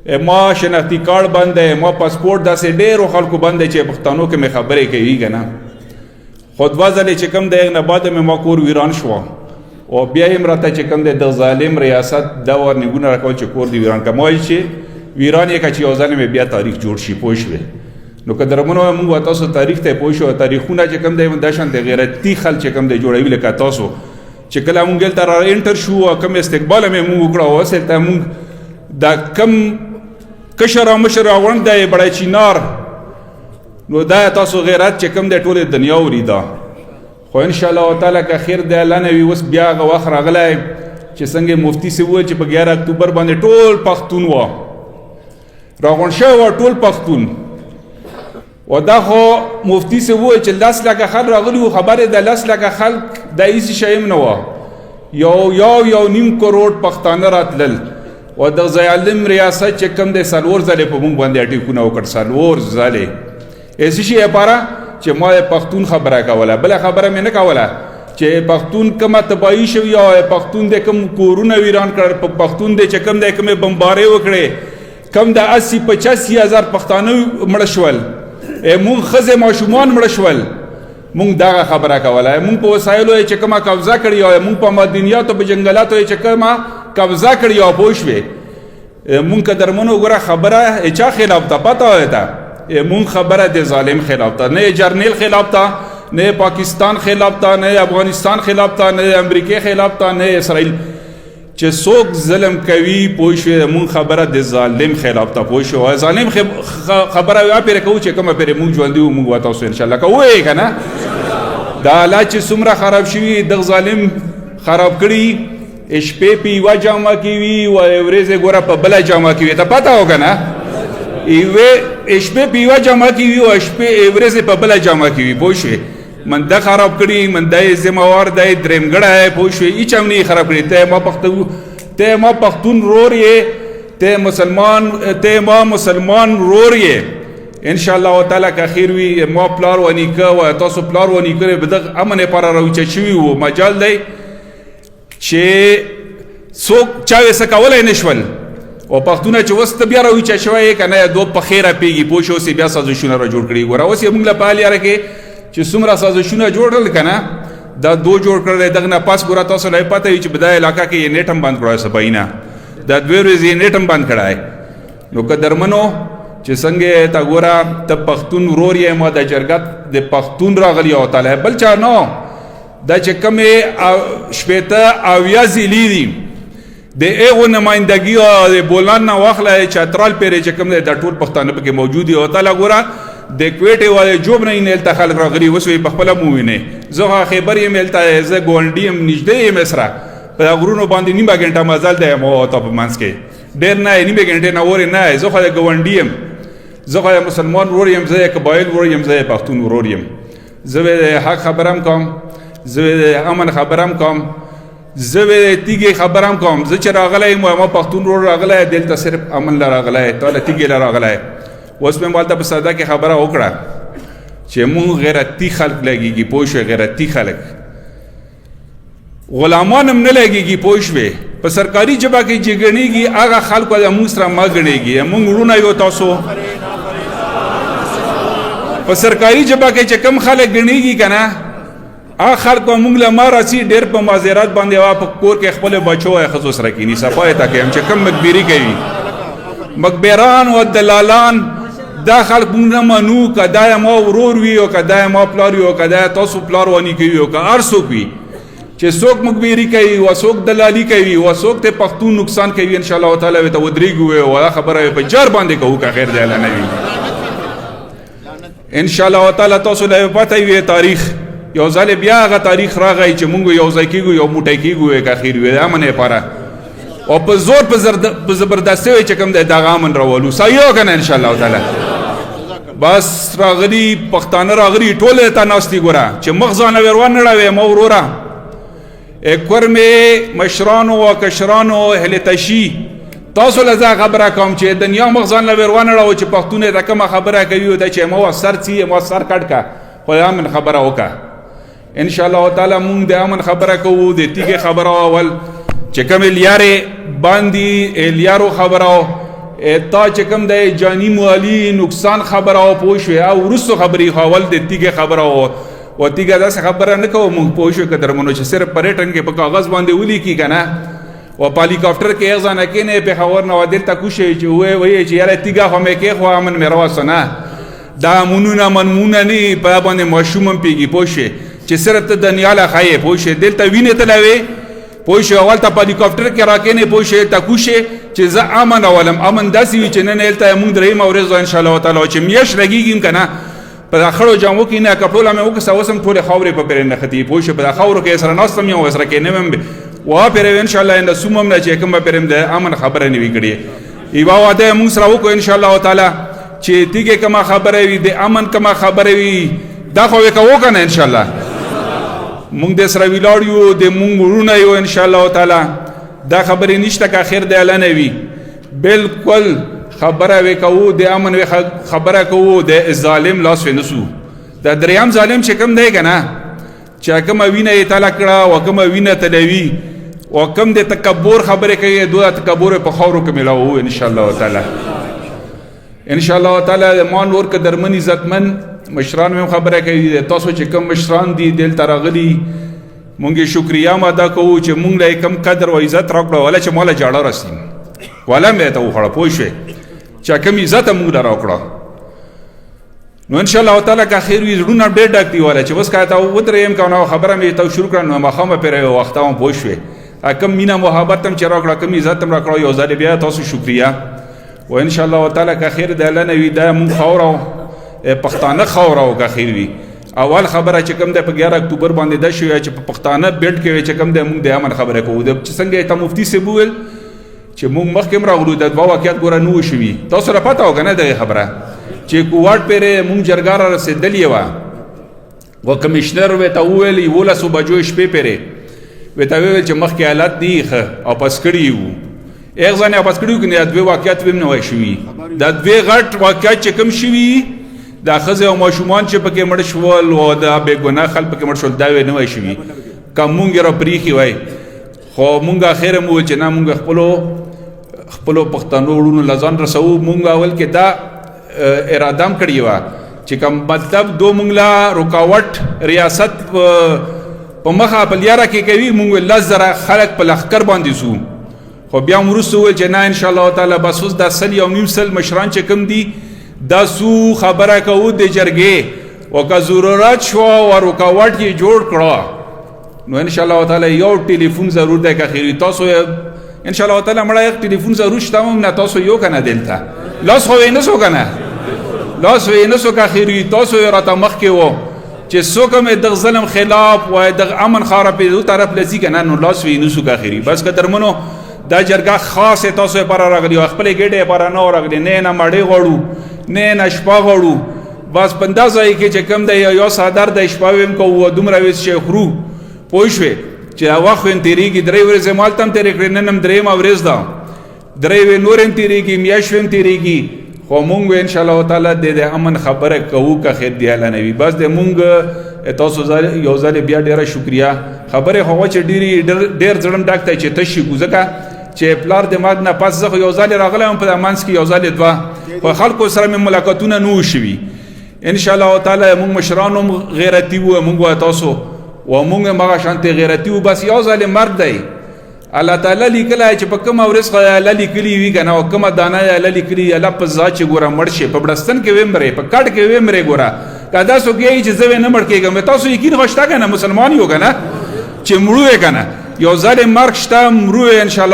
ما شناختی کارت باندې ما پاسپورت داسې ډېرو خلکو باندې چې پښتنو کې مې خبرې کوي که نه خو دوه ځلې چې کوم د هغې نه بعد مې ما کور ویران شوه او بیا یې راته چې کوم دی د ظالم ریاست دا ورنیږونه راکول چې کور دې ویران کړه ما وایي چې ویران یې که چې یو ځل مې بیا تاریخ جوړ شي پوه شوې نو که درمنو مونږ تاسو تاریخ ته پوه شو تاریخونه چې کوم دی دا شانتې غیرتي خل چې کوم دی جوړوي لکه تاسو چې کله مونږ دلته را انټر شو او کوم استقبال مې مونږ وکړه او هسې ته مونږ دا کم کشر او مشر راوړند دی بړی چینار نو دا تاسو غیرت چې کوم دی ټولې دنیا ولیده خو انشاءالله تعالی که خیر دی الله نه وي اوس بیا هغه وخت راغلی چې څنګه مفتي صاحب وویل چې په 11 اکتوبر باندې ټول پښتون وه راغونډ شوی وه ټول پښتون و دا خو مفتي صاحب وویل چې 10 لکه خلک راغلي وو خبرې د 10 لکه خلک دا هېڅ شی هم نه وه یو نیم کروڑ پښتانه راتلل و د ظالم ریاست چې کوم دی 4 ځلې په موږ باندې اټیکونه وکړ 4 ځلې هېڅ شي لپاره چې ما پښتون خبره کوله بله خبره مې نه کوله چې پښتون کومه تباهي شوي او پښتون د کوم کورونه ویران کړل په پښتون دی چې کوم دی کومې بمبارۍ وکړې کوم د 80-85 هزار پښتانه مړه شول مونږ ښځې ماشومان مړه شول مونږ دغه خبره کوله مونږ په وسایلو یې چې کومه قبضه کړې او مونږ په معدنیاتو په جنګلاتو یې چې کومه قبضه کړې او پوه شوې مونږ که درمنو وګوره خبره چا خلاف ته پته وایه ته مونږ خبره د ظالم خلاف ته نه جرنیل خلاف ته نه پاکستان خلاف ته نه افغانستان خلاف ته نه امریکې خلاف ته نه اسرائیل چې څوک ظلم کوي پوه شوې مونږ خبره د ظالم خلاف ته پوه شو ظالم خبره یا پرې کوو چې کومه پرې مونږ ژوندي وو مونږ به تاسو انشاءالله کوو یې که نه دا حالات چې څومره خراب شوي دغه ظالم خراب کړي شپې په یوه جامه کې وي و ورځې ګوره په بله جامه کې وي ته پته و که نه شپې په یوه جامه کې وي او شپې ورځې په بله جامه کې وي پوه شوې من ده خراب کړي من ده یې ذمهوار دی درېمګړی پوه شوې هېڅ هم نه یې خراب کړي ته ما پښتون رور یې ته ما مسلمان رور یې انشاءالله تعالی که خیر وي ما پلار و نیکه و تاسو پلار و نیکه به دغه امن لپاره راوچت شوي وو مجال دی چې څوک چا یې څه کولی نه شول او پښتونه چې اوس ته بیا راوچت شوی یې که نه دو په خیره پیږي پوه شو اوس یې بیا سازشونه را جوړ کړي ګوره اوس یې موږ له په حال یاره کې چې څومره سازشونه جوړ کړل که نه دا دو جوړ کړل دغه نه پاس ګوره تاسو له پته وي چې په دا علاقه کې یې نیټ هم بند کړی صبحی نه دا 2 ورځې یې نیټ هم بند کړی نو که درمنو چې څنګه ته ګوره ته پښتون ورور یې ما د جرګت د پښتون راغلی او تعالی بل چا نو دا چې کومې شپېته اویا ضلعې دي د هغو نمایندګي او د بولان نه واخله چترال پرې چې کوم دی دا ټول پښتانه پکې موجود دي او تعالی ګوره د کویټې والے جوب نه یې هلته خلک راغلي اوس یې پخپله مو وینې زه خیبر یم هلته زه ګاونډي یم نږدې یم سره په غرونو باندې نیمه ګنټه مزل دی ما او ته په منځ کې ډېر نه نیمه ګنټې نه ورې نه زه خو د ګاونډي یم زه خو د مسلمان ورور یم زه د قبایل ورور یم زه د پښتون ورور یم زه به د حق خبره هم کوم زه به د امن خبره هم کوم زه به د تیږې خبره هم کوم زه چې راغلی یم ما پښتون ورور راغلی دلته صرف امن له راغلی تا له تیږې له راغلی اوس مې مالته په ساده کې خبره وکړه چې مونږ غیرتي خلک لګېږي پوه شوې غیرتي خلک غلامان هم نه لګېږي پوه شوې په سرکاري ژبه کې چې ګڼېږي هغه خلکو د مونږ سره مه ګڼېږي مونږ وروڼه یو تاسو په سرکاري ژبه کې چې کم خلک ګڼېږي که نه هغه خلکو مونږ له ما راسي ډېر په معذرت باندې هغه په کور کې خپلو بچو او ښځو سره کښېني صفا یې ته کوم چې کم مکبري کوي مکبران او دلالان دا خلک مونږ نه منو که دا ما ورور وي او که دا ما پلار وي او که دا تاسو پلار ونی کوي او که هر څوک وي چې څوک مکبري کوي او څوک دلالي کوي او څوک ته پښتون نقصان کوي انشاءالله تعالی ورته ودرېږو او دا خبره په جار باندې کوو که خیر دی الله نه وي انشاءالله تعالی تاسو له پته وي تاریخ یو ځل بیا هغه تاریخ راغی چې مونږ یو ځای کېږو یو موټی کېږو که اخیر وي د امن لپاره او په زور په زبردستۍ وایي چې کوم دی دغه امن راولو صحیح و که نه انشاءالله تعالی بس راغلي پښتانه راغلي ټول ته ناست دي ګوره چې مخ ځانه ورونه نړوې ما وروره کور مې مشرانو او کشرانو هلتشي تاسو له زه خبره کوم چې دنیا مخ ځانه ورونه نړوو چې پښتون ته کومه خبره کوي او ته چې ما سر څي ما سر کټ کا خو امن خبره وکړه انشاءالله تعالی مونږ د امن خبره کوو د تیږې خبره اول چې کومې لیارې باندې لیارو خبره تا چې کوم دی جانی مالی نقصان خبره او پوه شوې او وروستو خبرې خو اول د تیږې خبره و تیږه داسې خبره نه کوو موږ پوه شو که درمنو چې صرف په ریټن کې په کاغذ باندې ولیکي که نه و په هلیکاپټر کې یو ځانه کېنی پېښور نه و دلته کوشئ چې وایي چې یاره تیږه خو مې کېښوه امن مې راوسته نه دا امنونه منمونه نه په باندې ماشوم هم پوهېږي پوه شوې چې صرف ته دنیا له ښایې پوه شوې دلته وینې تلی وې پوه شوې اول ته په هلیکاپټر کې را کېنې پوه شوې ته کوشې چې زه امن اولم امن داسې وي چې نن هلته مونږ درېیمه ورځ ده انشاءالله تعالی چې میاشت لګېږي که نه په دا خړو جامو کې نه کپړو لا مې وکړه اوس هم ټولې خاورې په پرې نښتي پوه شوې په دا خاورو کې سره ناست هم یم ورسره کېنم هم وپېروي انشاءالله انده سوم هم نه چې کوم به پرېم د امن خبره نه وي کړې یوه واده یې مونږ سره وکړو انشاءالله تعالی چې تیږې کومه خبره وي د امن کومه خبره وي دا خو یې کوو که نه انشاءالله مونږ د سره ولاړ یو د مونږ وروڼه یو انشاءالله تعالی دا خبرې نشته که خیر دی الله نه وي بلکل خبره وی کوو د امن وی خبره کوو د ظالم لاس وی نسو دا دریم ظالم چې کوم دی که نه چې کومه وینه یې تاله کړه و کومه وینه تلوي و کوم د تکبر خبرې کوي دوه تکبر په خاورو کې میلاوو انشاءالله تعالی انشاءالله تعالی ما نور که درمن عزتمن مشران مې خبره کوي تاسو چې کوم مشران دي دلته راغلي مونږ شکریه هم ادا کوو چې مونږ له کم قدر و عزت راکړه ولا چې ماله جاړه رسي ولا مې ته وخوړه پوه شوې چې کوم عزت مونږ له راکړه نو انشاءالله تعالی که خیر وي زړونه ډېر ډک دي والا چې بس که ته ودرېیم که نه خبره مې ته شروع کړه نو ماښامه پرې وخته هم پوه شوې کم مینه محبت هم چې راکړه کم عزت هم راکړه یو ځل بیا تاسو شکریه و انشاءالله تعالی که خیر د الله نه وي دا مونږ خاوره پښتانه خاوره او که خیر وي اول خبره چې کوم دی په 11 اکتوبر باندې دا شوی چې په پښتانه بیډ کې چې کوم دی مونږ د امن خبره کوو چې څنګه ته مفتي صاحب وویل چې مونږ مخکې هم راغلو د دوه واقعیت ګوره نه و شوي تاسو را پته وه که نه دغې خبره چې کوواټ پرې مونږ جرګه را رسېدلې وه و کمیشنر ورته وویل 11 بجو شپې پرې ورته وویل چې مخکې حالت دی ښه اپس کړي وو یک ځانې اپس کړي وو که نه دا دوې واقعیت هم نه وای شوي دا دوې غټ واقعیت چې کوم شوي دا ښځې او ماشومان چې پکې مړ شول او دا بېګناه خلک پکې مړ شول دا وې نه وای شوي که مونږ یې را پرېښي وای خو مونږ اخر هم وویل چې نه مونږ خپلو پښتنو وروڼو له ځان رسوو مونږ اول کې دا اراده هم کړې وه چې کوم مطلب دو مونږ له رکاوټ ریاست په مخه په لیاره کې کوي مونږ 10,000 خلک په لښکر باندې ځو خو بیا هم وروسته وویل چې نه انشاءالله تعالی بس اوس دا 100 مشران چې کوم دي دا سو خبره کوو د جرګې او که ضرورت شو او رکاوټ یې جوړ کړه نو انشاءالله تعالی یو ټلیفون ضرور دی که خیري تاسو انشاءالله تعالی مړه یک ټلیفون ضرور شته هم نه تاسو یو که نه دلته لاس خو یې نه سو که نه لاس یې نه سو که خیري تاسو یې راته مخکې و چې څوک هم دغه ظلم خلاف وای دغه امن خرابېدو طرف له ځي که نه نو لاس یې نه سو که خیري بس که درمنو دا جرګه خاص تاسو لپاره راغلي او خپلې ګېډې لپاره نه راغلي نه مړې غواړو نه شپه غواړو بس په همدا ځای کې چې کوم دی یو څادر دی شپه ویم کوو دومره ویس چې خورو پوه شوې چې وخت ویم تېرېږي 3 ورځې مالته هم تېرې کړې نن هم 3مه ورځ ده 3 ورځې نور هم تېرېږي میاشت هم تېرېږي خو مونږ انشاءالله تعالی د امن خبره کوو که خیر دی الله نه وي بس د مونږ تاسو یو ځل بیا ډېره شکریه خبرې خو چې ډېر زړم ډک دی چې تش شي ځکه چې پلار د ماد نه پس زه خو یو ځل راغلی یم په منځ کې یو ځل دوه خو خلکو سره مې ملاقاتونه نه وو شوي انشاءالله تعالی مونږ مشران هم غیرتي وو مونږ تاسو و مونږ هم هغه شانتې غیرتي وو بس یو ځل مرګ دی الله تعالی لیکلی چې په کومه ورځ الله لیکلي وي که نه او کومه دانه یې الله لیکلي الله په ذات چې ګوره مړ شي په بړستن کې وې مرې په کټ کې وې مرې ګوره که دا څوک یې چې زه نه مړ کېږم تاسو یقین خو شته که نه مسلمان یو که نه چې مړو یې که نه یو ځل مرګ شته مرو یې انشاءالله